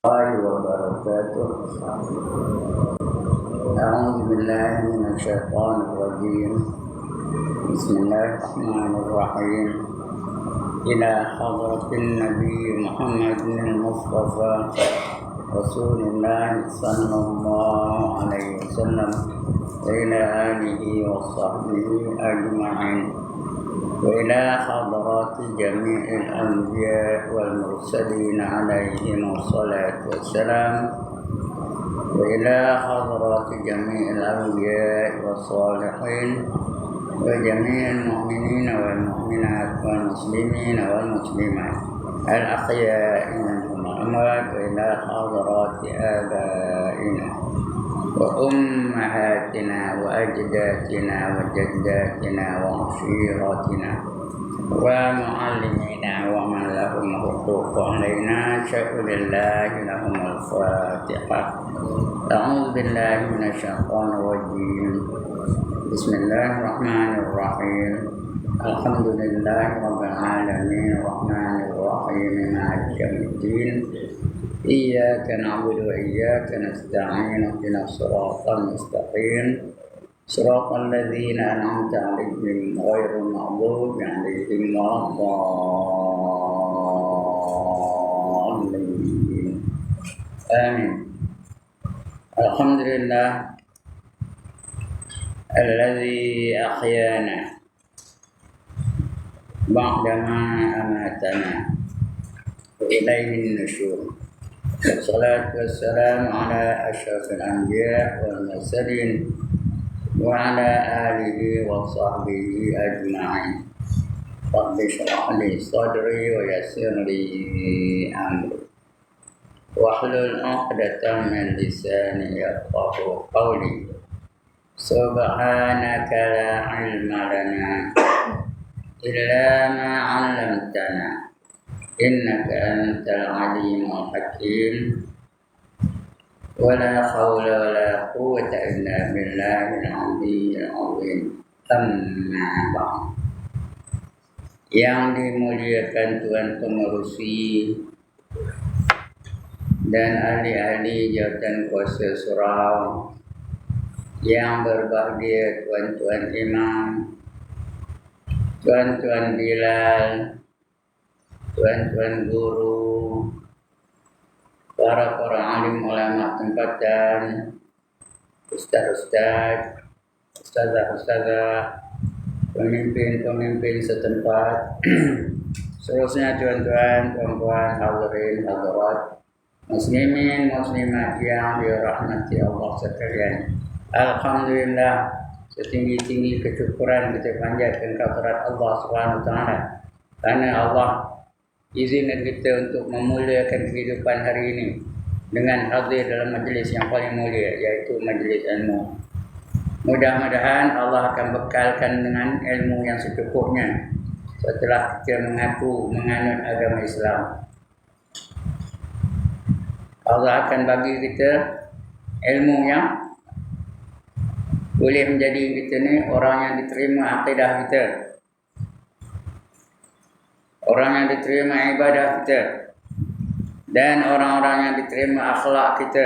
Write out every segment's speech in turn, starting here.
الله وبركاته. أعوذ بالله من الشيطان الرجيم. بسم الله الرحمن الرحيم. إلى حضرة النبي محمد المصطفى رسول الله صلى الله عليه وسلم وإلى آله وصحبه أجمعين، وإلى حضرات جميع الأنبياء والمرسلين عليهم الصلاة والسلام، وإلى حضرات جميع الأولياء والصالحين وجميع المؤمنين والمؤمنات والمسلمين والمسلمات الأحياء منهم الأموات، وإلى حضرات آبائنا وأمهاتنا وأجدادنا وجداتنا وعشيرتنا ومعلمينا ومن لهم حقوق علينا، شكر الله لهم الفاتحة. أعوذ بالله من الشيطان الرجيم. بسم الله الرحمن الرحيم. الحمد لله رب العالمين الرحمن الرحيم مالك يوم الدين، إياك نعبد وإياك نستعين، اهدنا الصراط المستقيم صراط الذين أنعمت عليهم غير المغضوب عليهم ولا الضالين. آمين. الحمد لله الذي أحيانا بعدما أماتنا وإليه النشور، والصلاة والسلام على أشرف الأنبياء والمرسلين وعلى آله وصحبه أجمعين. رب اشرح لي صدري ويسر لي أمري واحلل عقدة من لساني يفقهوا قولي. سبحانك لا علم لنا إلا ما علمتنا إنك أنت العليم الحكيم، ولا حول ولا قوة إلا بالله العلي العظيم. أما بعد. Yang dimuliakan Tuhan Pengerusi dan ahli-ahli jawatan kuasa surau, yang berbahagia tuan-tuan imam, tuan-tuan bilal, tuan-tuan guru, para alim ulama tempatan, ustaz-ustaz, ustazah-ustazah, pemimpin-pemimpin setempat, seterusnya tuan-tuan, puan-puan, hadirin, hadirat, muslimin, muslimat yang dirahmati Allah sekalian. Alhamdulillah, setinggi-tinggi kesyukuran kita panjatkan kehadirat Allah SWT, karena Allah izinkan kita untuk memuliakan kehidupan hari ini dengan hadir dalam majlis yang paling mulia, yaitu majlis ilmu. Mudah-mudahan Allah akan bekalkan dengan ilmu yang secukupnya setelah kita mengaku menganut agama Islam. Allah akan bagi kita ilmu yang boleh menjadi kita ni orang yang diterima akidah kita, orang yang diterima ibadah kita, dan orang-orang yang diterima akhlak kita,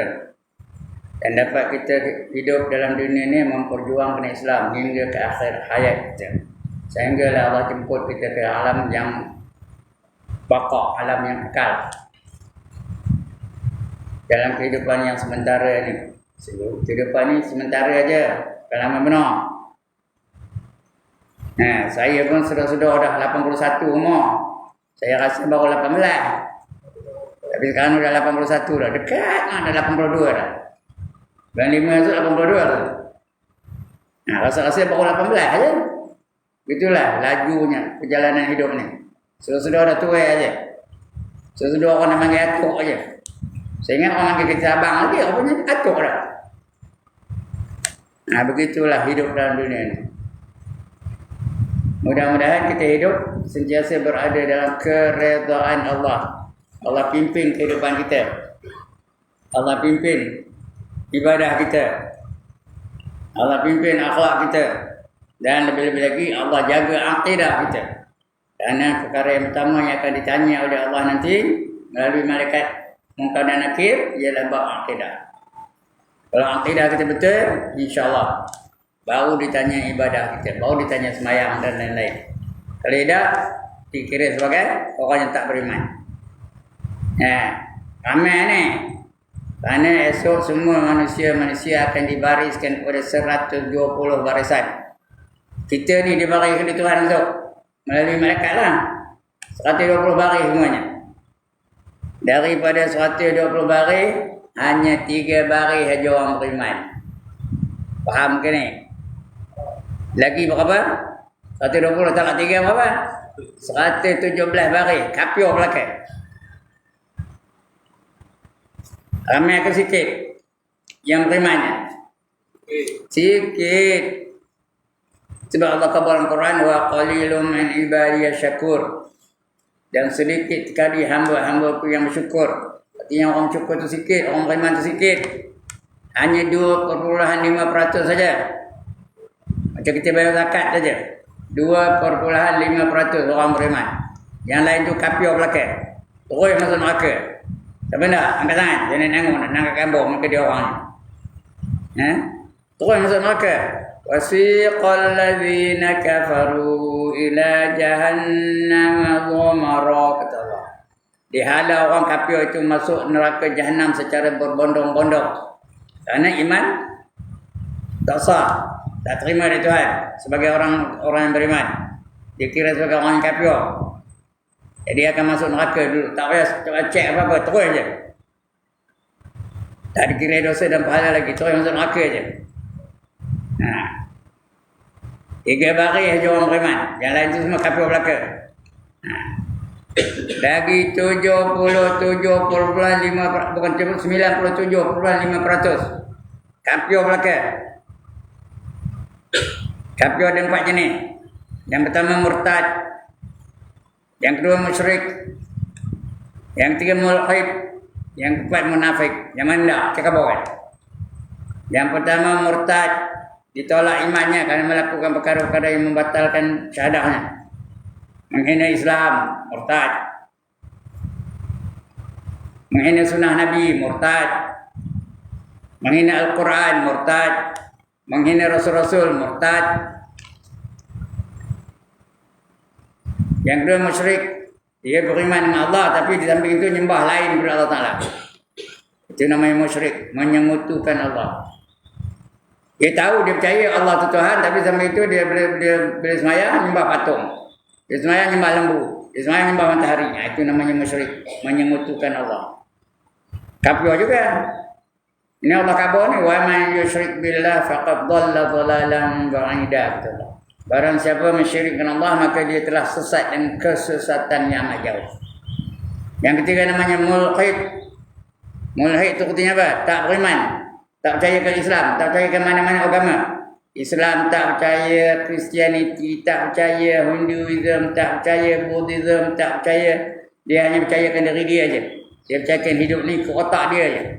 dan dapat kita hidup dalam dunia ini memperjuangkan Islam hingga ke akhir hayat kita, sehinggalah Allah jemput kita ke alam yang baqa, alam yang kekal dalam kehidupan yang sementara ni. Kehidupan ni sementara aja, bukan lama benar. Nah, saya pun sudah dah 81 umur. Saya rasa baru 18. Tapi sekarang dah 81 dah. Dekat dah 82 dah. Bulan 5 tu 82 dah. Nah, rasa-rasa baru 18 aja. Begitulah lajunya perjalanan hidup ni. Sudah dah tua aja. Sudah orang nak panggil atuk aja. Saya ingat orang panggil kita abang lagi, rupanya atuk dah. Nah, begitulah hidup dalam dunia ini. Mudah-mudahan kita hidup sentiasa berada dalam keredaan Allah. Allah pimpin kehidupan kita. Allah pimpin ibadah kita. Allah pimpin akhlak kita. Dan lebih-lebih lagi Allah jaga akidah kita. Karena perkara yang pertama yang akan ditanya oleh Allah nanti melalui malaikat Munkar dan nakir ialah bab akidah. Kalau akidah kita betul, insya-Allah baru ditanya ibadah kita, baru ditanya sembahyang dan lain-lain. Kalau tidak, dikira sebagai orang yang tak beriman. Ramai ni. Kerana esok semua manusia akan dibariskan kepada 120 barisan. Kita ni dibariskan di Tuhan esok melalui malaikat lah. 120 baris semuanya. Daripada 120 baris, hanya 3 baris saja orang beriman. Faham ke ni? Lagi berapa? 120 tak 3 berapa? 117 baris. Kapior belakang. Ramai ke sikit yang berimannya? Sikit. Sebab Allah kata dalam Quran, wa qalilum min ibadiyas syakur. Dan sedikit sekali hamba-hambaku yang bersyukur. Artinya orang syukur tu sikit, orang beriman tu sikit. Hanya 2.5% saja. Macam kita bayar zakat saja. 2.5% orang beriman. Yang lain tu kapior belakang. Terus masuk neraka. Tak benda, angkat tangan. Jangan nanggung, nak angkat gambar muka dia orang ni. Terus masuk neraka. Wasiqal ladzina kafaru ila jahannam dhumara, kata Allah. Dihalau orang kafir itu masuk neraka Jahannam secara berbondong-bondong. Kerana iman tak sah, tak terima dari Tuhan sebagai orang yang beriman. Dikira sebagai orang yang kafir. Jadi dia akan masuk neraka dulu. Tak payah cek apa-apa, terus je. Tak dikira dosa dan pahala lagi, terus masuk neraka je. 3 baris saja orang beriman. Yang lain tu semua kafir belaka. Lagi 77.5%, bukan 97.5% kafir belaka. Kafir ada 4 jenis. Yang pertama murtad. Yang kedua musyrik. Yang ketiga mulhid. Yang keempat munafik. Yang mana tak? Cakap bawah. Yang pertama murtad. Ditolak imannya kerana melakukan perkara-perkara yang membatalkan syahadahnya. Menghina Islam, murtad. Menghina sunnah Nabi, murtad. Menghina Al-Quran, murtad. Menghina Rasul-Rasul, murtad. Yang kedua musyrik. Dia beriman dengan Allah tapi di samping itu nyembah lain daripada Allah Ta'ala. Itu namanya musyrik, menyengutukan Allah. Dia tahu, dia percaya Allah itu Tuhan, tapi sampai itu dia bila sembahyang nyembah patung. Dia sembahyang nyembah lembu. Dia sembahyang nyembah matahari. Itu namanya musyrik, menyengutukan Allah. Kafir juga. Ini Allah khabar ni, wa man yusyrik billah faqad dhalla dhalalan ba'ida. Barang siapa mensyirikkan Allah, maka dia telah sesat dan kesesatan yang amat jauh. Yang ketiga namanya mulhid. Mulhid itu artinya apa? Tak beriman. Tak percaya ke Islam, tak percaya ke mana-mana agama. Islam tak percaya, Kristianiti tak percaya, Hinduism tak percaya, Buddhism tak percaya. Dia hanya percayakan diri dia aja. Dia percayakan hidup ni ke otak dia aja.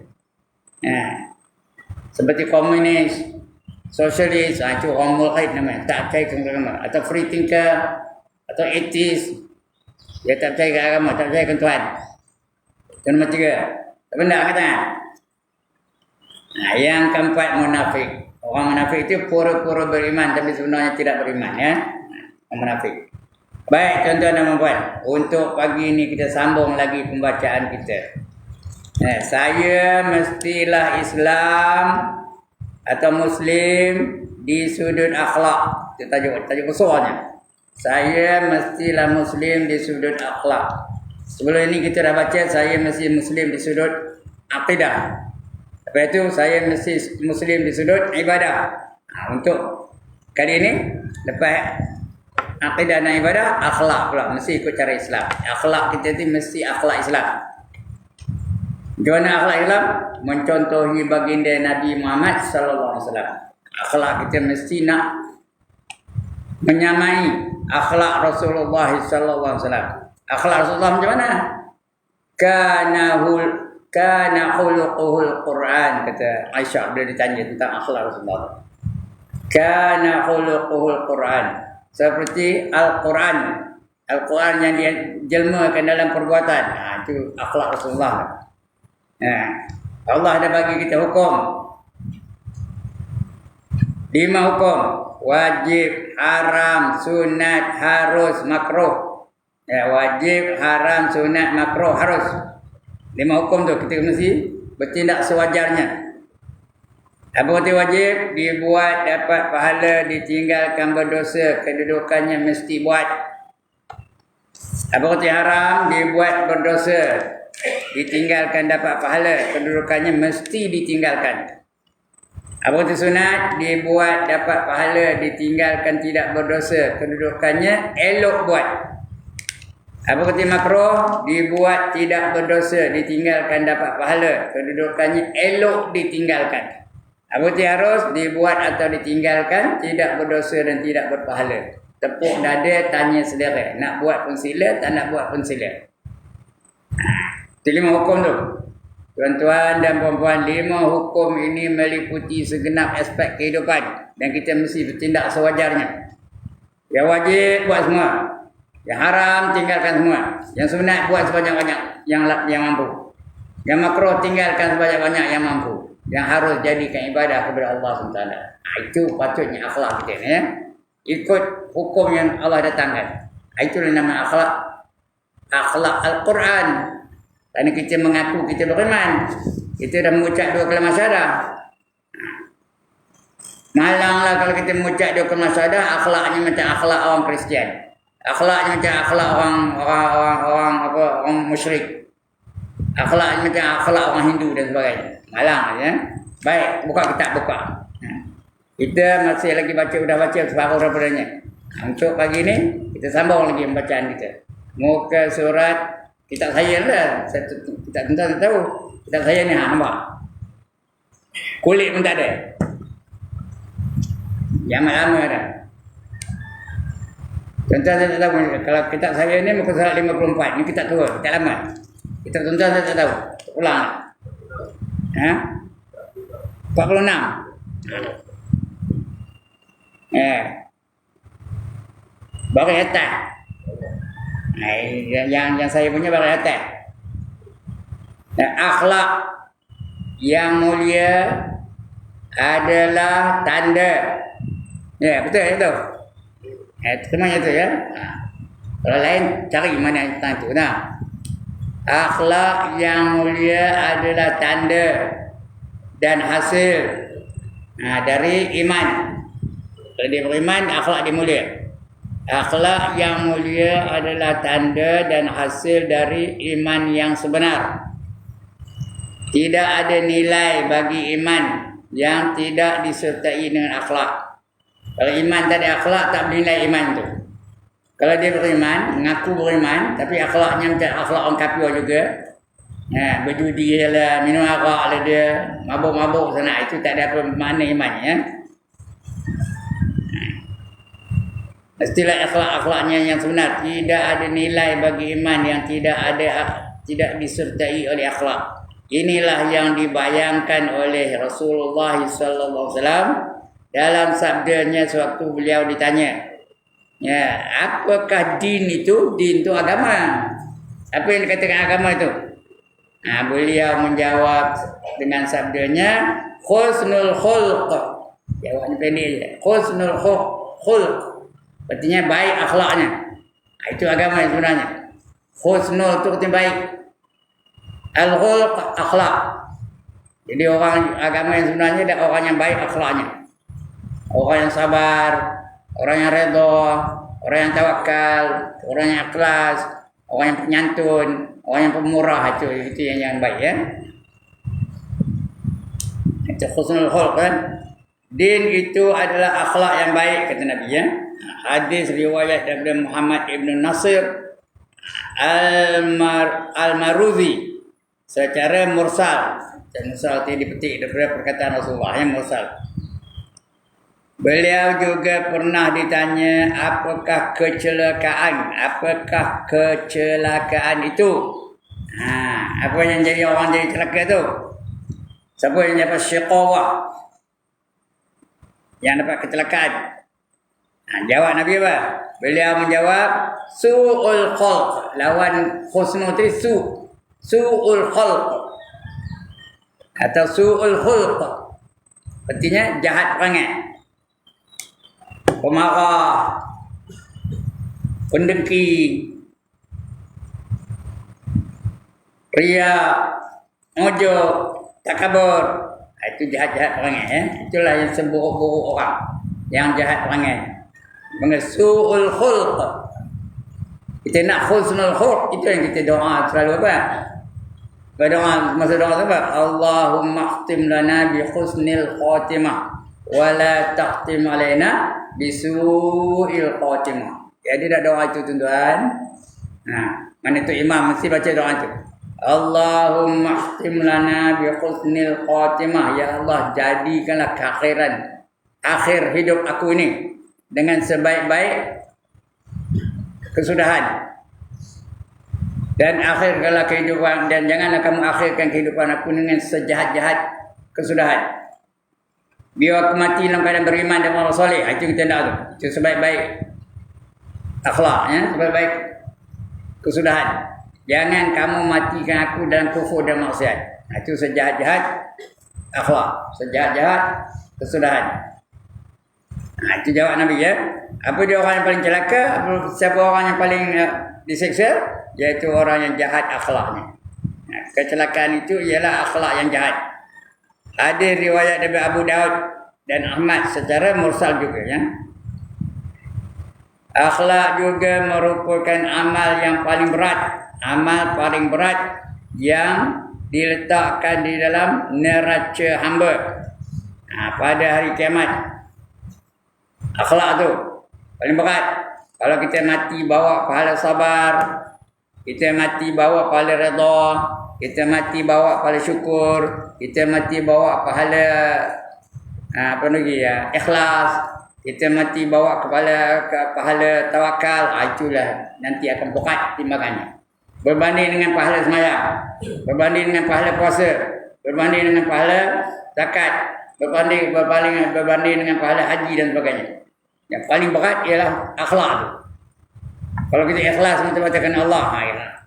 Seperti komunis, sosialis, itu orang mulhid namanya. Tak percaya ke agama. Atau free thinker, atau atheist. Dia tak percaya ke agama, tak percaya ke Tuhan. Itu nombor 3. Tak benda kata. Yang keempat munafik. Orang munafik itu pura-pura beriman tapi sebenarnya tidak beriman, ya. Orang munafik. Baik tuan-tuan dan puan, untuk pagi ini kita sambung lagi pembacaan kita. Saya mestilah Islam atau Muslim di sudut akhlak. Itu tajuk besarnya. Saya mestilah Muslim di sudut akhlak. Sebelum ini kita dah baca saya mesti Muslim di sudut akidah. Lepas itu saya mesti Muslim di sudut ibadah. Untuk kali ini lepas akidah dan ibadah, akhlak pula mesti ikut cara Islam. Akhlak kita ni mesti akhlak Islam. Bagaimana akhlak Islam? Mencontohi baginda Nabi Muhammad sallallahu alaihi wasallam. Akhlak kita mesti nak menyamai akhlak Rasulullah sallallahu alaihi wasallam. Akhlak Rasulullah macam mana? Kana khuluquhul Quran, kata Aisyah bila ditanya tentang akhlak Rasulullah. Kana khuluquhul Quran, seperti Al-Quran. Al-Quran yang dia jelmakan dalam perbuatan. Itu akhlak Rasulullah. Allah ada bagi kita hukum. 5 hukum. Wajib, haram, sunat, harus, makruh. Wajib, haram, sunat, makruh, harus. 5 hukum tu kita mesti bertindak sewajarnya. Apa kata wajib? Dibuat dapat pahala, ditinggalkan berdosa, kedudukannya mesti buat. Apa kata haram? Dibuat berdosa, ditinggalkan dapat pahala, kedudukannya mesti ditinggalkan. Apa kata sunat? Dibuat dapat pahala, ditinggalkan tidak berdosa, kedudukannya elok buat. Apa kata makruh? Dibuat tidak berdosa, ditinggalkan dapat pahala, kedudukannya elok ditinggalkan. Apa kata harus? Dibuat atau ditinggalkan tidak berdosa dan tidak berpahala. Tepuk dada, tanya selera. Nak buat pun sila, tak nak buat pun sila. Itu 5 hukum tu. Tuan-tuan dan puan-puan, 5 hukum ini meliputi segenap aspek kehidupan. Dan kita mesti bertindak sewajarnya. Yang wajib, buat semua. Yang haram, tinggalkan semua. Yang sunat, buat sebanyak-banyak yang mampu. Yang makruh, tinggalkan sebanyak-banyak yang mampu. Yang harus jadikan ibadah kepada Allah SWT. Itu patutnya akhlak kita, ya. Ikut hukum yang Allah datangkan. Itulah nama akhlak. Akhlak Al-Quran. Kerana kita mengaku kita beriman. Kita dah mengucap 2 kalimah syahadah. Malanglah kalau kita mengucap 2 kalimah syahadah, akhlaknya macam akhlak orang Kristian. Akhlaknya macam akhlak orang musyrik. Akhlaknya macam akhlak orang Hindu dan sebagainya. Malang, ya. Baik, buka kitab, buka. Kita masih lagi dah baca separuh daripadanya. Untuk pagi ni kita sambung lagi pembacaan kita. Muka surat kitab saya lah. Kitab tuan-tuan tahu. Kitab saya ni nampak. Kulit pun tak ada. Yang lama dah. Tuan-tuan saya tak tahu. Kalau kitab saya ni muka surat 54. Ni kitab tua, kitab lama. Kitab tuan-tuan saya tak tahu. Ulang lah. 46. Baris atas. Yang saya punya baris atas. Akhlak yang mulia adalah tanda. Ya, betul itu. Semuanya itu, ya. Kalau lain cari mana tanda itu. Akhlak yang mulia adalah tanda dan hasil dari iman. Kalau dia beriman, akhlak dia mulia. Akhlak yang mulia adalah tanda dan hasil dari iman yang sebenar. Tidak ada nilai bagi iman yang tidak disertai dengan akhlak. Kalau iman tak ada akhlak, tak bernilai iman tu. Kalau dia beriman, mengaku beriman, tapi akhlaknya macam akhlak orang kafir juga. Berjudi lah, minum arak lah dia, mabuk-mabuk sana, itu tak ada apa makna imannya. Mestilah akhlak-akhlaknya yang sebenar. Tidak ada nilai bagi iman yang tidak disertai oleh akhlak. Inilah yang dibayangkan oleh Rasulullah SAW dalam sabdanya sewaktu beliau ditanya. Ya, apakah din itu? Din itu agama. Apa yang dikatakan agama itu? Beliau menjawab dengan sabdanya husnul khulq. Jawabnya pendek je. Husnul khulq. Artinya baik akhlaknya. Itu agama yang sebenarnya. Husnul itu artinya baik. Al-khulq akhlak. Jadi orang agama yang sebenarnya adalah orang yang baik akhlaknya. Orang yang sabar, orang yang redha, orang yang tawakal, orang yang ikhlas, orang yang penyantun, orang yang pemurah, itu yang baik, ya. Itu husnul khulq, kan. Din itu adalah akhlak yang baik, kata Nabi, ya. Hadis riwayat daripada Muhammad ibn Nasir Al-Maruzi secara mursal. Mursal itu dipetik daripada perkataan Rasulullah, yang mursal. Beliau juga pernah ditanya, apakah kecelakaan? Apakah kecelakaan itu? Apa yang jadi orang jadi celaka tu? Siapa yang dapat syiqawah? Yang dapat kecelakaan? Jawab Nabi apa? Beliau menjawab, su'ul khulq. Lawan husnul itu su'ul khulq. Atau su'ul khulq. Artinya jahat perangai. Pemarah, pendengki, riak, mojok, takabur. Itu jahat-jahat perangai ya. Itulah yang seburuk-buruk orang yang jahat perangai. Su'ul khulq. Kita nak husnul khulq, itu yang kita doa selalu apa? Berdoa masa doa apa? Allahumma khtim lana bi husnil khatimah wa la taqtim alaina bi su'il khatimah. Jadi dah doa itu tuan-tuan. Nah, mana tu imam mesti baca doa itu. Allahumma khtim lana bi husnil khatimah. Ya Allah, jadikanlah keakhiran akhir hidup aku ini dengan sebaik-baik kesudahan. Dan akhirkanlah kehidupan, dan janganlah kamu akhirkan kehidupan aku dengan sejahat-jahat kesudahan. Biar aku mati dalam keadaan beriman dan amal soleh. Itu kita nak tu. Itu sebaik-baik akhlak ya, sebaik-baik kesudahan. Jangan kamu matikan aku dalam kufur dan maksiat. Itu sejahat-jahat akhlak, sejahat-jahat kesudahan. Itu jawab Nabi ya. Apa dia orang yang paling celaka? Siapa orang yang paling disiksa? Iaitu orang yang jahat akhlaknya. Kecelakaan itu ialah akhlak yang jahat. Ada riwayat dari Abu Daud dan Ahmad secara mursal juga ya. Akhlak juga merupakan amal yang paling berat. Amal paling berat yang diletakkan di dalam neraca hamba pada hari kiamat. Akhlak tu paling berat. Kalau kita mati bawa pahala sabar, kita mati bawa pahala redha, kita mati bawa pahala syukur, kita mati bawa pahala apa lagi ya, ikhlas, kita mati bawa pahala tawakal. Itulah nanti akan berat timbangannya. Berbanding dengan pahala sembahyang, berbanding dengan pahala puasa, berbanding dengan pahala zakat, berbanding dengan pahala haji dan sebagainya. Yang paling berat ialah akhlak tu. Kalau kita ikhlas semata-mata kerana Allah,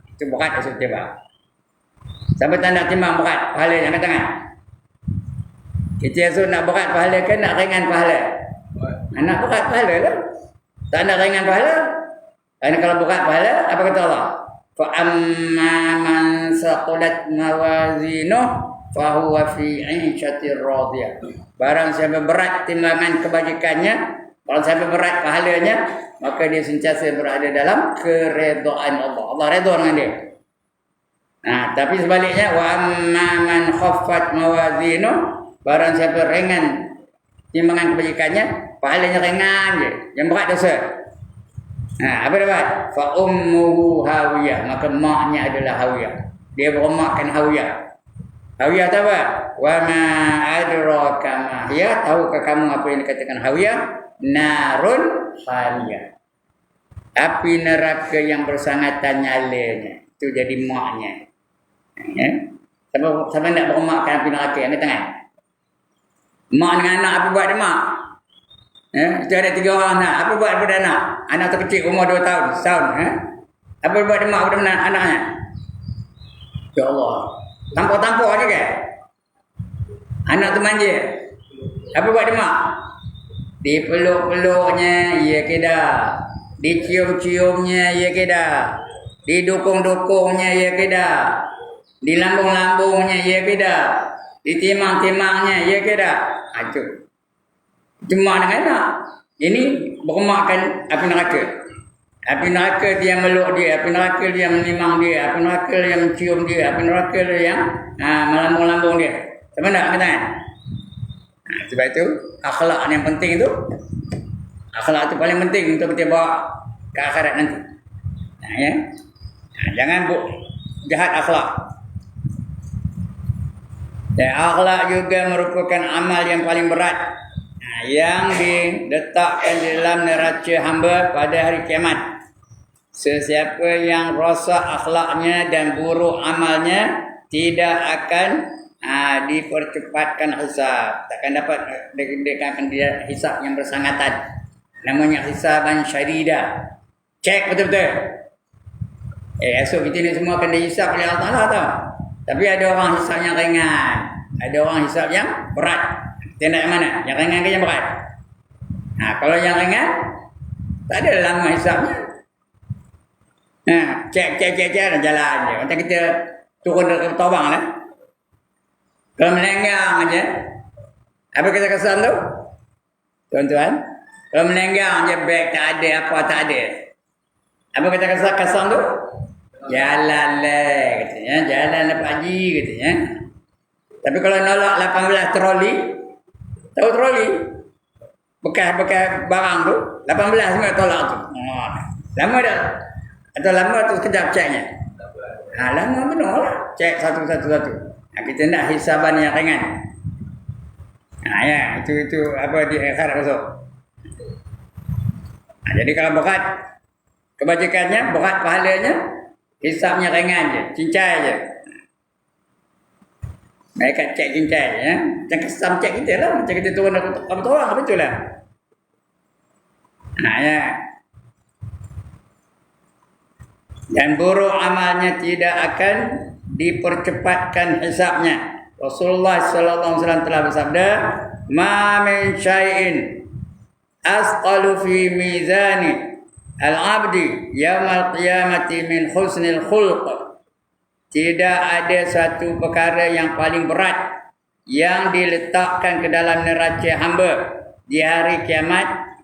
itu berat maksud tiba. Sampai tak nak timbang berat pahala yang angkat tangan. Kita esok nak berat pahala ke nak ringan pahala? Nak berat pahala lah. Tak nak ringan pahala. Kerana kalau berat pahala, apa kata Allah? Fa amma man saqulat mawazinuh fa huwa fi 'ishatir radiyah. Barang siapa berat timbangan kebajikannya, kalau siapa berat pahalanya, maka dia sentiasa berada dalam keredaan Allah. Allah redha dengan dia. Nah, tapi sebaliknya wa amma man khaffat mawazinu, barang siapa ringan timbangan kebajikannya, pahalanya ringan je, yang berat dosa. Nah, apa dia buat? Fa ummuhu hawiyah, maka maknya adalah hawiyah. Dia bermakkan hawiyah. Hawiyah tahu apa? Wa ma adraka ma hiya, tahukah kamu apa yang dikatakan hawiyah? Narun khaliyah. Api neraka yang bersangatan nyalanya. Itu jadi maknya. Ya. Siapa nak bermakkan api neraka? Angkat tangan. Mak dengan anak apa buat dia mak? Ya, itu ada 3 orang anak. Apa buat pada anak? Anak terkecil umur 2 tahun, setahun. Ya? Apa buat dia mak pada anaknya? Ya Allah. Tampuk-tampuk aja ke? Anak tu manja. Apa buat dia mak? Dipeluk-peluknya, ya keda. Dicium-ciumnya, ya keda. Didukung-dukungnya, ya keda. Dilambung-lambungnya, ya keda. Ditimang-timangnya, ya keda. Itu. Cuma dengan anak. Ini bermakkan api neraka. Api neraka dia meluk dia. Api neraka dia menimang dia. Api neraka dia mencium dia. Api neraka dia yang melambung-lambung dia. Sama tak katakan? Sebab itu akhlak yang penting itu. Akhlak itu paling penting untuk kita bawa ke akhirat nanti. Ya. Jangan jahat akhlak. Dan akhlak juga merupakan amal yang paling berat yang diletakkan di dalam neraca hamba pada hari kiamat. Sesiapa yang rosak akhlaknya dan buruk amalnya tidak akan dipercepatkan hisab. Takkan dapat akan dia hisab yang bersangatan. Namanya hisaban syadida. Cek betul-betul. Esok kita ni semua akan dihisab oleh Allah Taala tau. Tapi ada orang hisab yang ringan. ada orang hisap yang berat. Kita nak yang mana? Yang ringan ke yang berat? Kalau yang ringan, tak ada lama hisapnya. Cek dah jalan je. Macam kita turun dari tobang lah. Kalau melenggang aja, apa kita kesan tu? Tuan-tuan, kalau melenggang je beg tak ada, apa tak ada. Apa kita kesan tu? Jalan lah katanya. Jalan lah Pak Haji katanya. Tapi kalau nolak 18 troli, tahu troli? Bekas-bekas barang tu, 18 semua tolak tu. Lama dah. Atau lama tu sekejap ceknya. Lama benar lah. Cek satu-satu. Kita nak hisaban yang ringan. Ya, itu apa di akhirat besok. Jadi kalau berat kebajikannya, berat pahalanya, hisapnya ringan je, cincai je. Mereka cek cincai je, ya. Macam kesam cek kita lah, macam kita turun ke orang, betul lah. Ya. Dan buruk amalnya tidak akan dipercepatkan hisabnya. Rasulullah sallallahu alaihi wasallam telah bersabda, "Ma min syai'in asqalu fi mizani al-'abdi yaumal qiyamati min husnil khulq." Tidak ada satu perkara yang paling berat yang diletakkan ke dalam neraca hamba di hari kiamat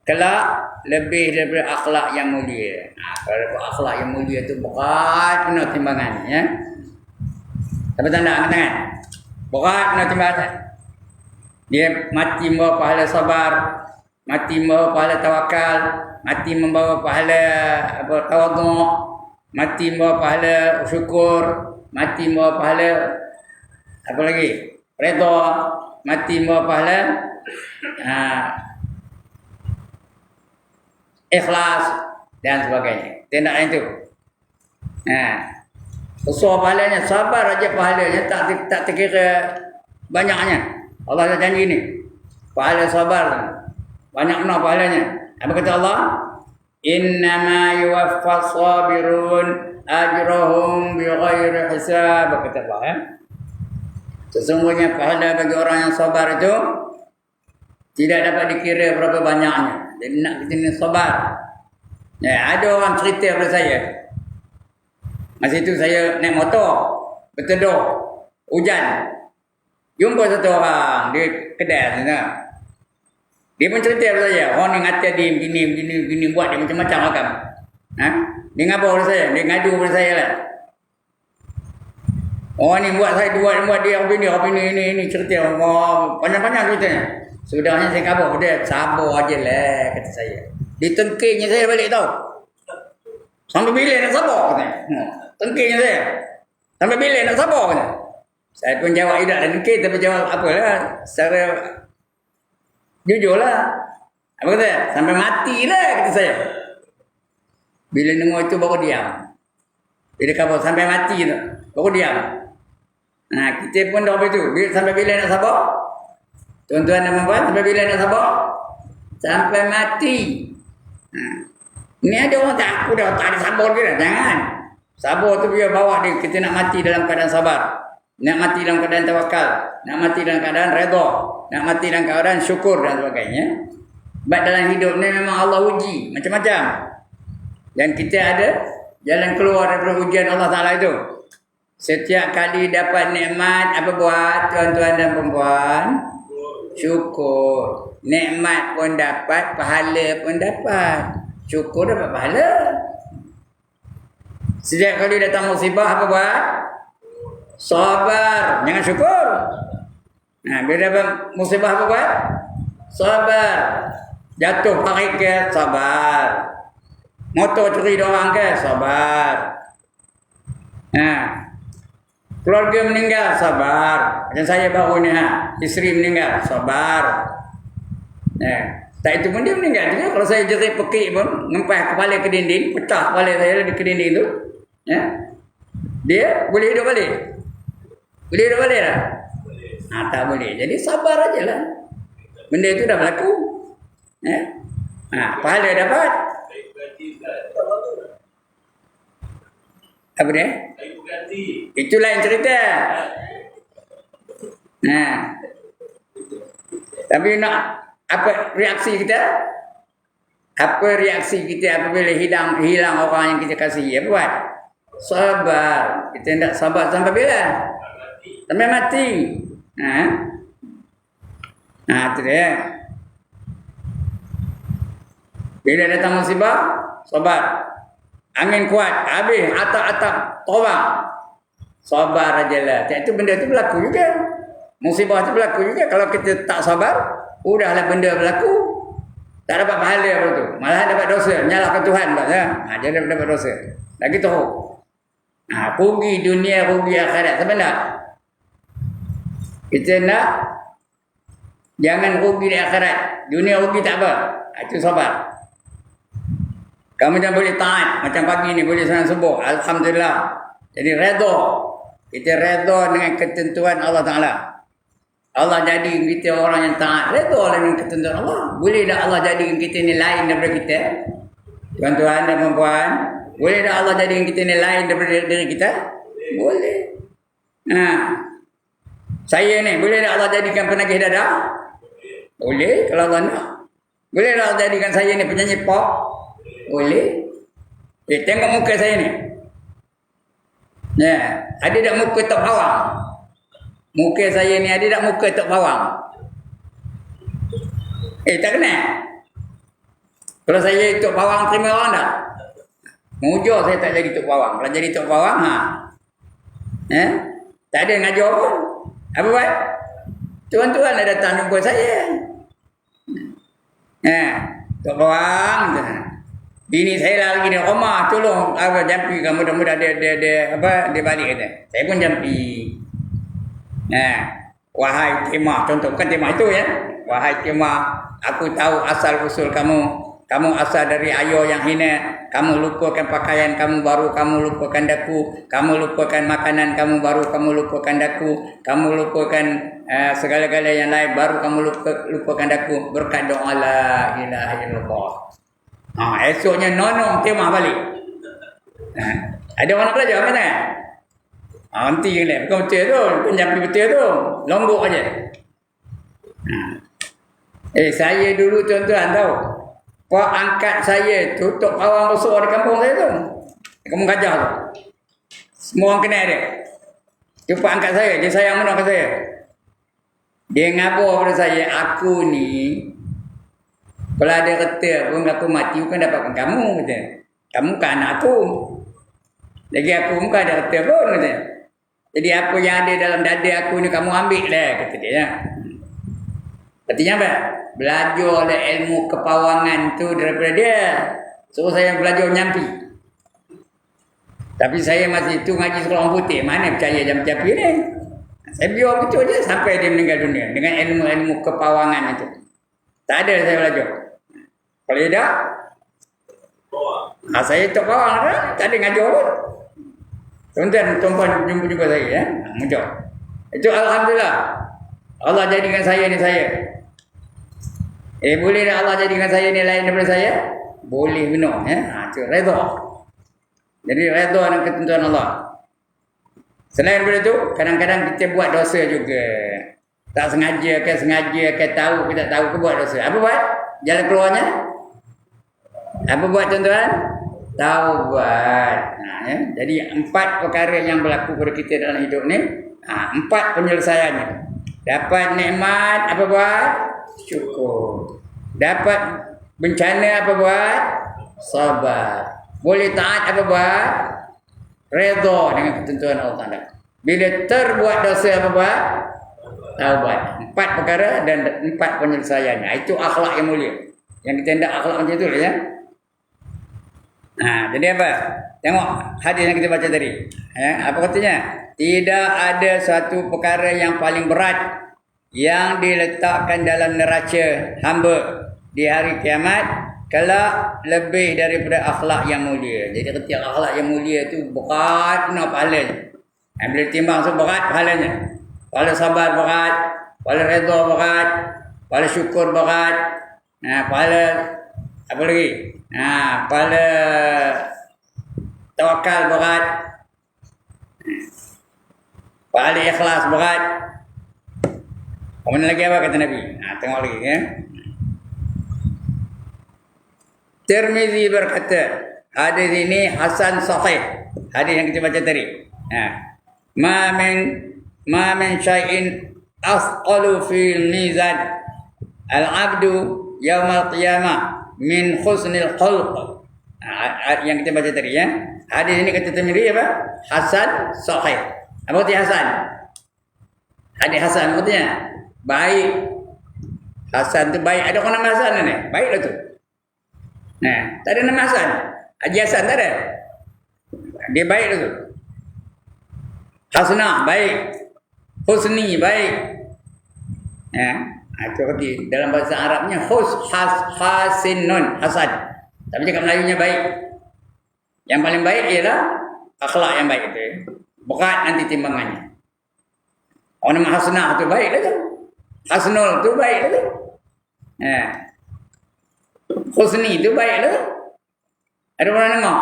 kelak lebih daripada akhlak yang mulia. Kalau akhlak yang mulia itu berat kena timbangan, ya. Apa tanda angkat tangan? Berat kena timbangan. Dia mati membawa pahala sabar, mati membawa pahala tawakal, mati membawa pahala tawadhu, mati membawa pahala syukur, mati membawa pahala apa lagi? Redha, mati membawa pahala ikhlas dan sebagainya. Tindakan itu. Besar pahalanya, sabar aja pahalanya, tak terkira banyaknya. Allah dah janji ni. Pahala sabar banyak mana pahalanya. Apa kata Allah? Innama yuwaffas sabirun ajrahum bighairi hisab. Kata Allah, ya. Sesungguhnya pahala bagi orang yang sabar itu tidak dapat dikira berapa banyaknya. Jadi nak kita ni sabar. Ya, ada orang cerita kepada saya. Masa itu saya naik motor, berteduh, hujan. Jumpa satu orang di kedai sana. Dia pun cerita kepada saya, orang ni ngata dia begini, buat dia macam-macam rakam. Dia ngabur kepada saya, dia ngadu kepada saya lah. Orang ni buat saya, buat dia ini cerita. Panjang-panjang ceritanya. Sudahnya saya kabur dia, sabar aja lah kata saya. Ditengkirnya saya balik tau. Sampai bila nak sabar katanya. Tengkirnya saya. Sampai bila nak sabar katanya. Saya pun jawab tidak dan tengkir, tapi jawab apalah secara jujur lah. Apa kata? Sampai mati lah kata saya. Bila dengar itu baru diam. Bila kabur sampai mati tu baru diam. Kita pun dah begitu. Sampai bila nak sabar? Tuan-tuan dan puan, sampai bila nak sabar? Sampai mati. Ni ada orang tak ada sabar dia dah. Jangan. Sabar tu biar bawa dia. Kita nak mati dalam keadaan sabar. Nak mati dalam keadaan tawakal. Nak mati dalam keadaan redha. Nak mati dalam keadaan syukur dan sebagainya. Sebab dalam hidup ni memang Allah uji. Macam-macam. Dan kita ada jalan keluar daripada ujian Allah Ta'ala itu. Setiap kali dapat nikmat, apa buat tuan-tuan dan perempuan? Syukur. Nikmat pun dapat, pahala pun dapat. Syukur dapat pahala. Setiap kali datang musibah, apa buat? Sabar. Jangan syukur. Bila dapat musibah, apa buat? Sabar. Jatuh parik ke? Sabar. Motor curi orang ke? Sabar. Keluarga meninggal, sabar. Macam saya baru ni, isteri meninggal, sabar. Tak itu pun dia meninggal juga. Kalau saya jerit pekik pun, ngempas kepala ke dinding, pecah kepala saya ke dinding tu, dia boleh hidup balik. Boleh hidup balik tak? Tak boleh. Jadi sabar aja lah. Benda itu dah berlaku. Pahala dapat. Apa dia? Itulah yang cerita. Nah, tapi nak apa reaksi kita? Apa reaksi kita apabila hilang orang yang kita kasihi? Apa buat? Sabar. Kita tidak sabar sampai bila? Sampai mati. Nah, itu dia. Bila datang musibah, sabar. Angin kuat, habis atap-atap tolak. Sabar aja lah. Itu benda itu berlaku juga. Musibah itu berlaku juga. Kalau kita tak sabar, udahlah benda berlaku. Tak dapat pahala apa tu. Malah dapat dosa. Menyalahkan Tuhan. Jadi dapat dosa. Lagi tahu. Rugi dunia, rugi akhirat. Sebenarnya. Kita nak jangan rugi di akhirat. Dunia rugi tak apa. Itu sabar. Kamu jangan boleh taat. Macam pagi ni boleh senang subuh. Alhamdulillah. Jadi redha. Kita redha dengan ketentuan Allah Ta'ala. Allah jadikan kita orang yang taat. Redha dengan ketentuan Allah. Boleh tak Allah jadikan kita ni lain daripada kita? Tuan-tuan dan perempuan. Boleh tak Allah jadikan kita ni lain daripada diri kita? Boleh. Saya ni, boleh tak Allah jadikan penagih dadah? Boleh kalau Allah nak. Boleh tak Allah jadikan saya ni penyanyi pop? Boleh. Tengok muka saya ni. Ada tak muka tok bawang? Muka saya ni ada tak muka tok bawang? Tak kena. Kalau saya tok bawang terima orang tak? Mujur saya tak jadi tok bawang. Kalau jadi tok bawang, tak ada ngajar pun. Apa buat? Tuan-tuan dah datang jumpa saya. Tok bawang. Bini saya lagi di rumah, tolong apa jampi kamu mudah-mudah dia balik kata. Saya pun jampi. Wahai Timah, contoh bukan Timah itu ya. Wahai Timah, aku tahu asal usul kamu. Kamu asal dari ayah yang hina. Kamu lupakan pakaian kamu baru kamu lupakan daku. Kamu lupakan makanan kamu baru kamu lupakan daku. Kamu lupakan segala-gala yang lain baru kamu lupakan daku. Berkat doa la ilaha illallah. Esoknya nonong Timah balik. Ada orang nak belajar mana? Nanti je lah. Bukan betul tu. Bukan jampi betul tu. Longgok aja. Saya dulu tuan-tuan tahu. Pak angkat saya tutup awang besar di kampung saya tu. Di kampung Gajah tu. Semua orang kenal dia. Dia pak angkat saya. Dia sayang menangkan saya. Dia ngabar pada saya. Aku ni kalau ada kata pun aku mati bukan dapatkan kamu kata. Kamu kan anak aku. Lagi aku bukan ada kata pun kata. Jadi apa yang ada dalam dada aku ni kamu ambil lah kata dia. Artinya apa? Belajar ilmu kepawangan tu daripada dia. So saya belajar nyampi. Tapi saya masih tu ngaji sekolah orang putih. Mana percaya jampi-jampi ni? Saya biar betul je sampai dia meninggal dunia. Dengan ilmu-ilmu kepawangan itu. Tak ada saya belajar. Kalau tidak, saya tak pawang dah. Tak ada ngajar pun. Tuan-tuan jumpa saya ya. Mudah. Itu Alhamdulillah. Allah jadikan saya ni saya. Boleh tak Allah jadikan saya ni lain daripada saya? Boleh benar ya. Itu redha. Jadi redha dengan ketentuan Allah. Selain daripada itu, kadang-kadang kita buat dosa juga. Tak sengaja ke tahu ke tak tahu ke buat dosa. Apa buat? Jalan keluarnya? Apa buat tuan-tuan? Taubat. Ya. Jadi 4 perkara yang berlaku pada kita dalam hidup ni. 4 penyelesaiannya. Dapat nikmat, apa buat? Syukur. Dapat bencana, apa buat? Sabar. Boleh taat, apa buat? Redha dengan ketentuan Allah Ta'ala. Bila terbuat dosa, apa buat? Taubat. 4 perkara dan 4 penyelesaiannya. Itu akhlak yang mulia. Yang kita hendak akhlak macam itu ya. Jadi apa? Tengok hadis yang kita baca tadi. Apa katanya? Tidak ada satu perkara yang paling berat yang diletakkan dalam neraca hamba di hari kiamat kelak lebih daripada akhlak yang mulia. Jadi ketika akhlak yang mulia itu berat benar pahalanya. Bila timbang so berat pahalanya. Pahala sabar berat, pahala redha berat, pahala syukur berat. Pahala apa lagi? Pahala tawakal berat. Pahala ikhlas berat. Kemudian lagi apa kata Nabi? Tengok lagi ya. Tirmizi berkata, hadis ini hasan sahih. Hadis yang kita baca tadi. Ma min syai'in asqalu fil mizan al-'abdu yaumal qiyamah min husnil khulq. Yang kita baca tadi ya. Hadis ini kata Tirmizi apa? Hasan sahih. Apa artinya hasan? Hadis hasan artinya baik. Hasan tu baik. Ada orang nama Hasan ni? Baiklah tu. Nah, tak ada nama Hasan. Haji Hasan tak ada. Dia baik tu. Hasna baik. Husni baik. Itu arti dalam bahasa Arabnya hasinun hasan. Tapi cakap Melayunya baik. Yang paling baik ialah akhlak yang baik itu. Berat nanti timbangannya. Orang nama Hasnah tu baik lah tu. Hasnul tu baik lah tu. Husni tu baik lah. Ada orang dengar?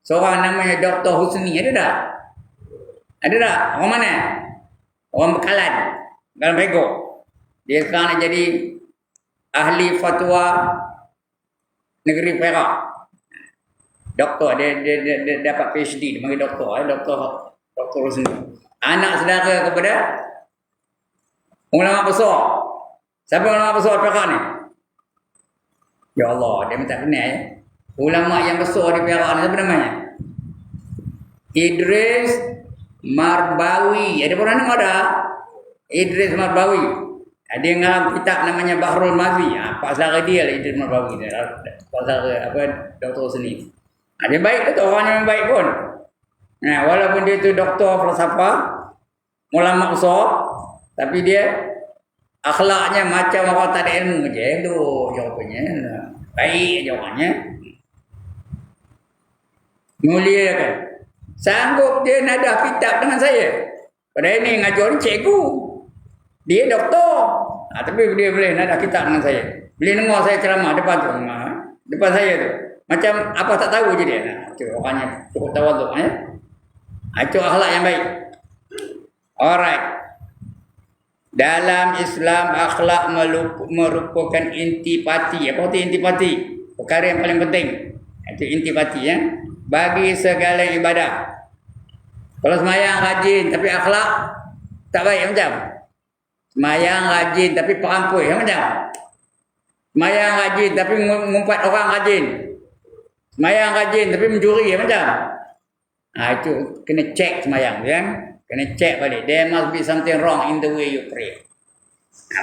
Seorang namanya Dr. Husni ada tak? Ada tak? Orang mana? Orang Bekalan. Bekalan Pego. Dia sekarang nak jadi ahli fatwa negeri Perak. Doktor. Dia dapat PhD. Dia panggil doktor. Dr. Husni. Anak saudara kepada ulama besar. Siapa ulama besar Perak ni? Ya Allah, dia minta kenal ya. Ulama yang besar di Perak ni siapa namanya? Idris Marbawi. Ada orang nama ada? Idris Marbawi. Ada yang ngarang kitab namanya Bahrul Mazi. Pak saudara dia lah Idris Marbawi. Pak saudara Dr. Husni. Dia baik tu orang yang baik pun. Walaupun dia tu doktor falsafah, ulama besar, tapi dia akhlaknya macam orang tak ada ilmu je. Tu jawapannya. Baik jawapannya. Mulia kan. Sanggup dia nada kitab dengan saya. Padahal ini ngajar ni cikgu. Dia doktor. Tapi dia boleh nada kitab dengan saya. Boleh dengar saya ceramah depan tu. Depan saya tu. Macam apa tak tahu je dia. Itu orangnya cukup tawaduk. Itu akhlak yang baik. Alright. Dalam Islam akhlak merupakan intipati. Apa itu intipati? Perkara yang paling penting. Itu intipati ya. Bagi segala ibadah. Kalau semayang rajin tapi akhlak tak baik macam. Semayang rajin tapi perampui macam. Semayang rajin tapi ngumpat orang rajin. Semayang rajin tapi mencuri macam. Itu kena cek semayang ya. Kena cek balik. There must be something wrong in the way you pray.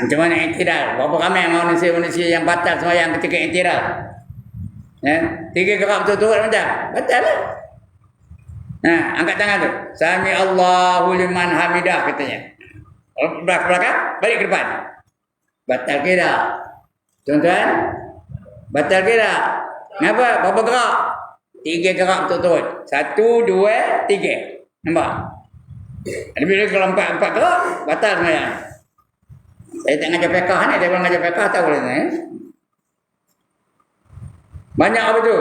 Macam mana iktidal? Berapa ramai manusia-manusia yang batal semayang ketika iktidal? 3 gerak betul-betul macam? Batal lah. Angkat tangan tu. Sami Allahu liman hamidah katanya. Belakang, balik ke depan. Batal ke tak? Tuan-tuan? Batal ke tak? Kenapa? Berapa gerak? 3 gerak betul-betul. 1, 2, 3. Nampak? Ada bila kalau 4 gerak, batal semayang. Saya tak ngajar fiqah ni. Dia orang ngajar fiqah tahu lah ni. Banyak apa tu?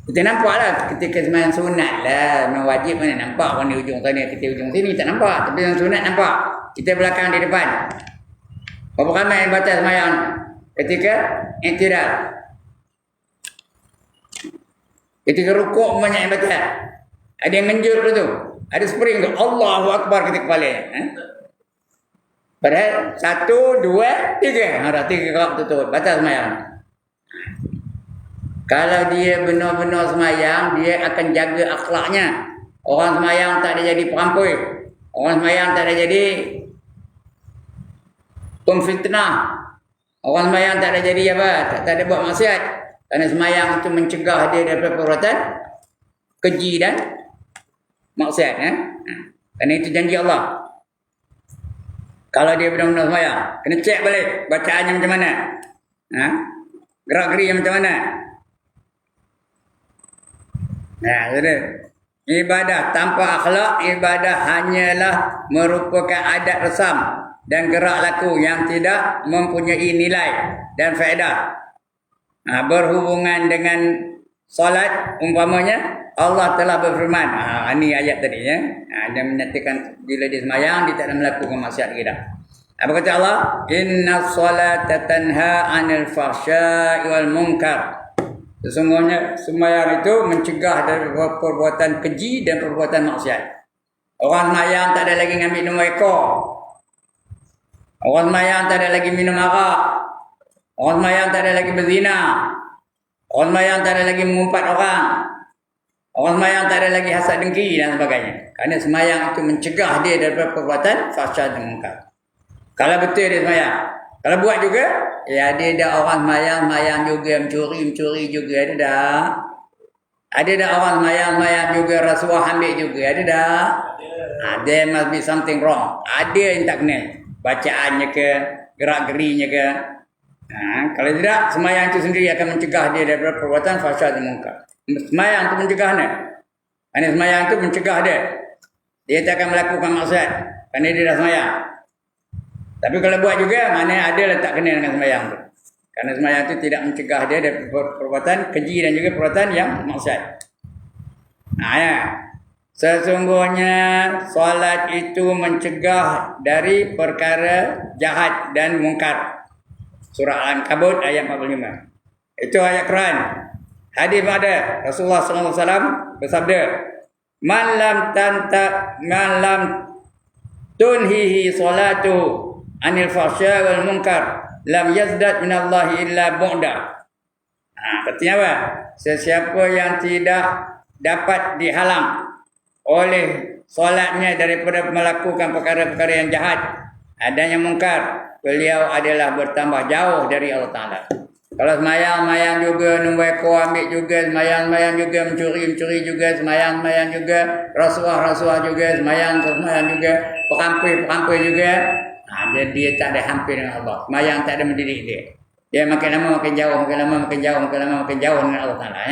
Kita nampak lah ketika semayang sunat lah. Memang wajib mana nampak warna ujung sana, kita ujung sini tak nampak. Tapi yang sunat nampak. Kita belakang di depan. Berapa ramai yang batal semayang ketika iktidal? Ketika rukuk banyak yang batal. Ada yang menjur tu. Ada spring tu. Allahu Akbar ketika kepala. Padahal 1, 2, 3. Ada 3 gerak betul-betul. Batal semayang. Kalau dia benar-benar semayang, dia akan jaga akhlaknya. Orang semayang tak ada jadi perampui. Orang semayang tak ada jadi pemfitnah. Orang semayang tak ada jadi apa? Tak ada buat maksiat. Kerana semayang itu mencegah dia daripada perbuatan keji dan maksiat. Kerana itu janji Allah. Kalau dia benar-benar semayang, kena cek balik bacaannya macam mana. Gerak-gerik macam mana. Jadi ibadah tanpa akhlak, ibadah hanyalah merupakan adat resam dan gerak laku yang tidak mempunyai nilai dan faedah. Berhubungan dengan solat umpamanya Allah telah berfirman. Ini ayat tadi ya. Dia menyatakan bila dia semayang dia tak ada melakukan maksiat kita. Apa kata Allah? Inna salata tanha 'anil fahsya'i wal munkar. Sesungguhnya sembahyang itu mencegah dari perbuatan keji dan perbuatan maksiat. Orang sembahyang tak ada lagi ngambil minum ekor. Orang sembahyang tak ada lagi minum arak. Orang sembahyang tak ada lagi berzina. Orang sembahyang tak ada lagi mengumpat orang. Orang sembahyang tak ada lagi hasad dengki dan sebagainya. Kerana sembahyang itu mencegah dia daripada perbuatan fahsya dan munkar. Kalau betul dia sembahyang. Kalau buat juga, ya dia dah orang sembahyang juga, mencuri juga, ada dah. Ada dah orang sembahyang juga, rasuah ambil juga, ada dah. There must be something wrong. Ada yang tak kenal. Bacaannya ke, gerak-gerinya ke. Kalau tidak, sembahyang itu sendiri akan mencegah dia daripada perbuatan fahsya dan munkar. Sembahyang itu mencegahnya. Kerana sembahyang itu mencegah dia. Dia tak akan melakukan maksiat. Kerana dia dah sembahyang. Tapi kalau buat juga, mana ada lah tak kenal dengan sembahyang tu. Kerana sembahyang tu tidak mencegah dia dari perbuatan keji dan juga perbuatan yang maksiat. Ya. Sesungguhnya solat itu mencegah dari perkara jahat dan mungkar. Surah Al-Ankabut ayat 45. Itu ayat Quran. Hadis ada Rasulullah sallallahu alaihi wasallam bersabda, "Man lam tunhihi salatu anil fahsya wal munkar lam yazdad minallahi illa bu'da." Artinya apa? Sesiapa yang tidak dapat dihalang oleh solatnya daripada melakukan perkara-perkara yang jahat dan yang mungkar, beliau adalah bertambah jauh dari Allah Ta'ala. Kalau semayang juga, numbai ekor ambil juga, semayang juga, mencuri juga, semayang juga, rasuah juga, semayang juga, perampai juga. Jadi dia tak ada hampir dengan Allah. Semayang tak ada mendidik dia. Dia makin lama makin jauh, makin lama makin jauh dengan Allah Ta'ala.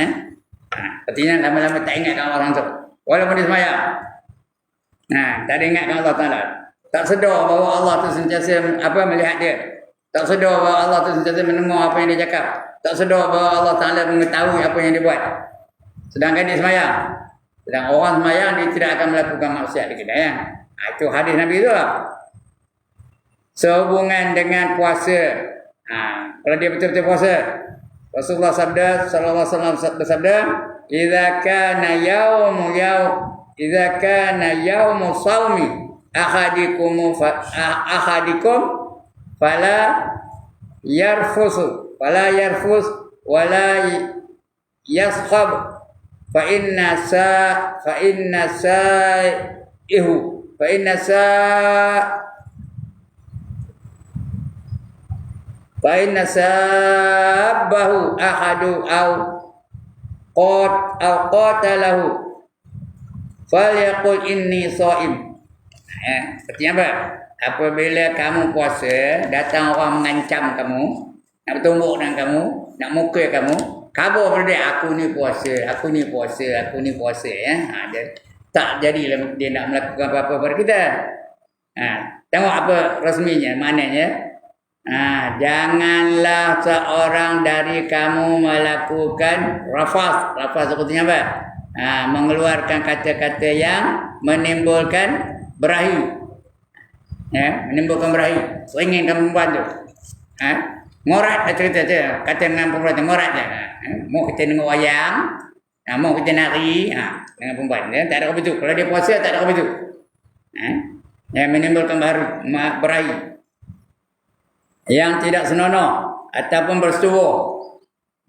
Artinya lama-lama tak ingat dengan orang tu. Walaupun dia semayang. Tak ada ingat dengan Allah Ta'ala. Tak sedar bahawa Allah tu sentiasa melihat dia. Tak sedar bahawa Allah tu sentiasa mendengar apa yang dia cakap. Tak sedar bahawa Allah Ta'ala mengetahui apa yang dia buat. Sedangkan dia semayang. Sedangkan orang semayang dia tidak akan melakukan maksiat di kedai. Itu hadis Nabi tu lah. Sehubungan dengan puasa. Kalau dia betul-betul puasa. Rasulullah sallallahu alaihi wasallam bersabda, "Idza kana yaumu shaumi ahadikum fala yarfus wala yaskhab fa inna sabbahu ahadu au qatalahu falyaqul inni shaim." Artinya apa? Apabila kamu puasa, datang orang mengancam kamu, nak bertumbuk dengan kamu, nak mukul kamu, khabar pada dia, aku ni puasa ya. Dia tak jadilah dia nak melakukan apa-apa pada kita. Tengok apa rasminya, maknanya janganlah seorang dari kamu melakukan rafas. Rafas artinya apa? Mengeluarkan kata-kata yang menimbulkan berahi. Menimbulkan berahi. Seringinkan perempuan tu. Ngorat cerita je. Kata dengan perempuan tu, ngorat je. Mau kita tengok wayang, mau kita nari dengan perempuan. Tak ada apa tu. Kalau dia puasa, tak ada apa tu. Menimbulkan berahi. Yang tidak senonoh ataupun bersetubuh.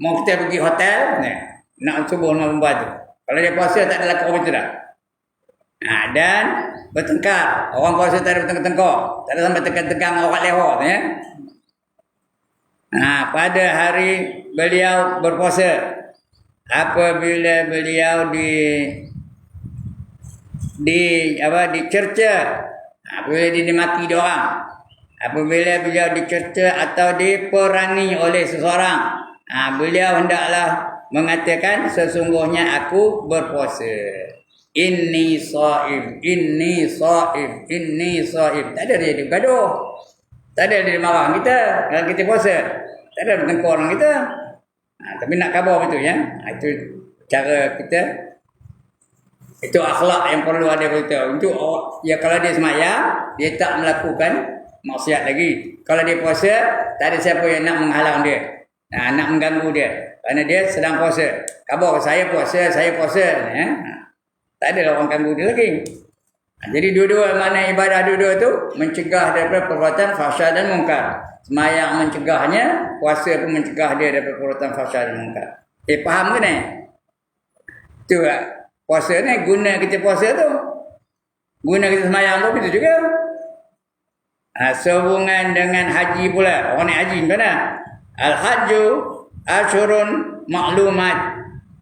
Mau kita pergi hotel, nak subuh dengan perempuan tu. Kalau dia puasa, tak ada laku apa tu dah. Dan bertengkar. Orang puasa tak ada bertengkar. Tak ada sampai tegang-tegang orang lehor. Pada hari beliau berpuasa, apabila beliau dicerca, apabila dimaki diorang, apabila beliau dicerca atau diperangi oleh seseorang, beliau hendaklah mengatakan, sesungguhnya aku berpuasa. Inni shaim. Tak ada dia gaduh. Tak ada dia marah kita kalau kita puasa. Tak ada bertengkar orang kita. Tapi nak khabar betul ya. Itu cara kita. Itu akhlak yang perlu ada kita. Untuk ya, kalau dia semayang, dia tak melakukan maksiat lagi. Kalau dia puasa, tak ada siapa yang nak menghalang dia. Nak mengganggu dia. Kerana dia sedang puasa. Khabar saya puasa. Tak ada orang ganggu dia lagi. Jadi dua-dua makna ibadah dua-dua tu mencegah daripada perbuatan fahsyat dan munkar. Semayang mencegahnya, puasa pun mencegah dia daripada perbuatan fahsyat dan munkar. Faham ke ni? Tu lah. Puasa ni guna kita puasa tu. Guna kita semayang tu begitu juga. Sehubungan dengan haji pula. Orang ni haji mana? Al-hajju ashurun ma'lumat.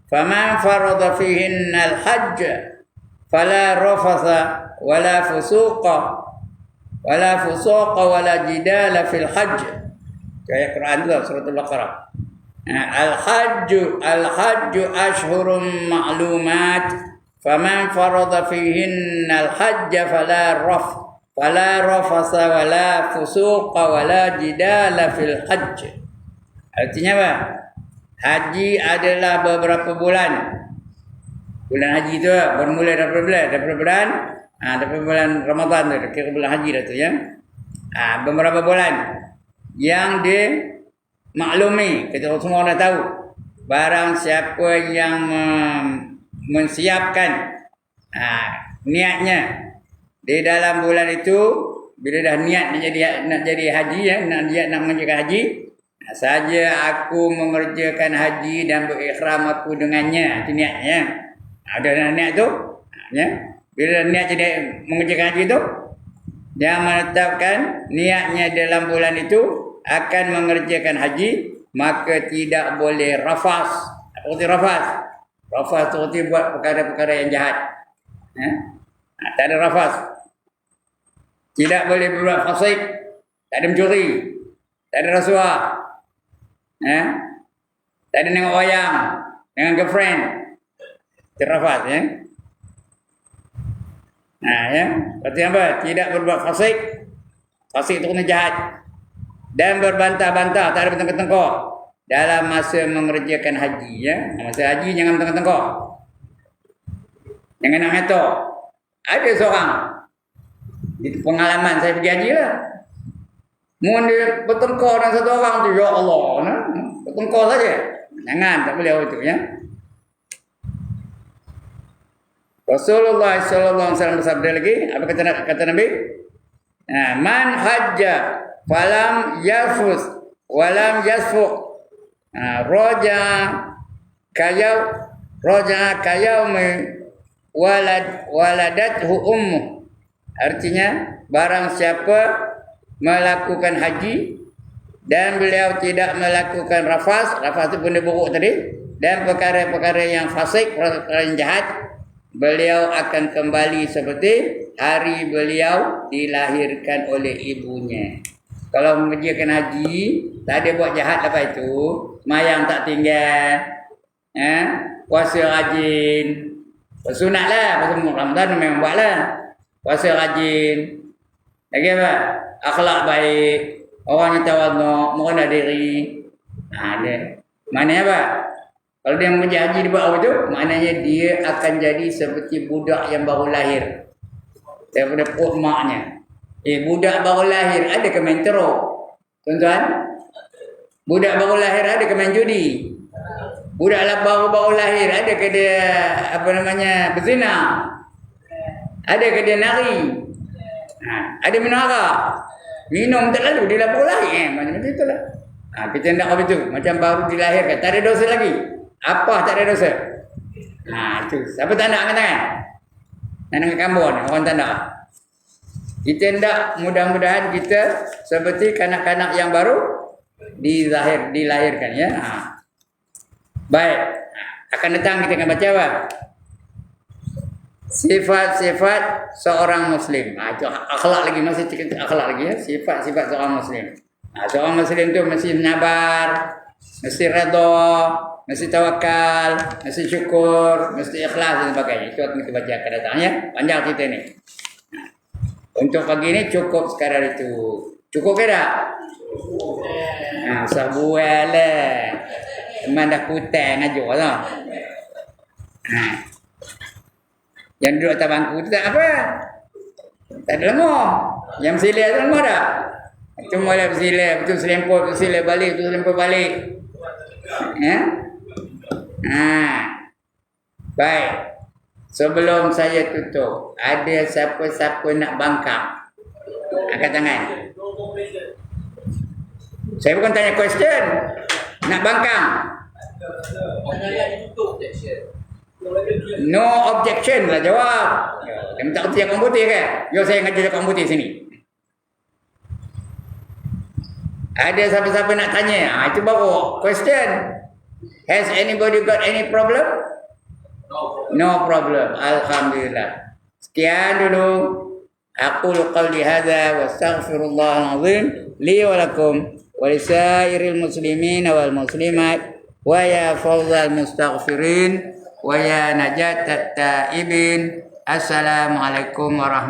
Faman farada fihinna al-hajj fala rafasa wala fusuqa wala jidala fil hajj. Ayat Quran tu surah Al-Baqarah. Al-hajju ashhurun ma'lumat faman farada fihinna al-hajj fala rafasa wala fusuqa wala jidala fil hajj. Artinya apa? Haji adalah beberapa bulan. Bulan haji tu bermula daripada bulan Ramadan tu, kira bulan haji dah tu ya. Beberapa bulan yang dimaklumi, kita semua dah tahu. Barang siapa yang mensiapkan niatnya di dalam bulan itu, bila dah niat nak jadi haji ya, nak mengerjakan haji, saja aku mengerjakan haji dan berikhram aku dengannya. Itu niatnya. Ada niat tu, ya. Bila niat jadi mengerjakan haji tu, dia menetapkan niatnya dalam bulan itu akan mengerjakan haji, maka tidak boleh rafas. Apa arti rafas? Rafas tu arti buat perkara-perkara yang jahat. Ya? Tak ada rafas. Tidak boleh berbuat fasik, tak ada mencuri, tak ada rasuah. Tak ada nengok wayang dengan girlfriend. Terrafas ya. Ya. Berarti apa? Tidak berbuat fasik. Fasik itu kena jahat. Dan berbantah-bantah, tak ada bertengkar-tengkar dalam masa mengerjakan haji ya. Masa haji jangan bertengkar-tengkar. Jangan nak ngatok. Ada seorang, itu pengalaman saya pergi haji lah. Mungkin dia bertengkar dengan satu orang tu, ya Allah, bertengkar saja. Jangan, tak boleh itu ya. Rasulullah sallallahu alaihi wasallam bersabda lagi, apa kata Nabi? Man hajja falam yarfus walam yasfuq raja kayaumi waladathu ummu. Artinya barang siapa melakukan haji dan beliau tidak melakukan rafas itu benda buruk tadi, dan perkara-perkara yang fasik, perkara yang jahat, beliau akan kembali seperti hari beliau dilahirkan oleh ibunya. Kalau mengerjakan haji, tak ada buat jahat lepas itu, semayang tak tinggal, puasa rajin, sunat lah, pasal Ramadan memang buat lah, puasa rajin, lagi apa? Akhlak baik, orang yang tawaduk, merendah diri. Maknanya apa? Kalau dia mengerja haji di bawah itu, maknanya dia akan jadi seperti budak yang baru lahir daripada perut maknya. Budak baru lahir ada ke main teruk? Tuan-tuan, budak baru lahir ada ke main judi? Budak baru lahir ada ke dia berzina? Ada ke dia nari? Ada minum arak? Minum tak lalu dia baru lahir macam itulah. Kita nak apa itu? Macam baru dilahirkan, tak ada dosa lagi. Apa tak ada dosa? Itu. Siapa tak nak angkat tangan? Nak angkat kambun, orang tak nak. Kita hendak mudah-mudahan kita seperti kanak-kanak yang baru dilahirkan ya. Baik. Akan datang kita akan baca apa? Sifat-sifat seorang muslim. Itu akhlak lagi, masih cerita akhlak lagi ya. Sifat-sifat seorang muslim. Seorang muslim tu mesti menyabar, mesti redha, mesti tawakal, mesti syukur, mesti ikhlas dan sebagainya. Itu akan kita baca akan datang ya. Panjang cerita ni. Untuk pagi ni cukup sekadar itu. Cukup ke tak? Usah buat lah. Teman dah kutang aja lah. Yang duduk atas bangku tu tak apa. Tak ada lama. Yang bersilih tu lama dah. Itu mulai bersilih, betul selempur, betul silih balik, betul selempur balik. Ya? Baik. Sebelum saya tutup, ada siapa-siapa nak bangkang? Angkat tangan. Saya bukan tanya question. Nak bangkang? No objection lah jawab. Dia minta kerja komputer kan? Yo saya ngajar komputer sini. Ada siapa-siapa nak tanya? Itu baru question. Has anybody got any problem? No problem. Alhamdulillah. Sekian dulu. Aqulu qawli hadza wa astaghfirullahal azim li wa lakum wa lisairil muslimin wal muslimat wa ya fawzal mustaghfirin wa ya najatat taibin. Assalamualaikum warahmatullahi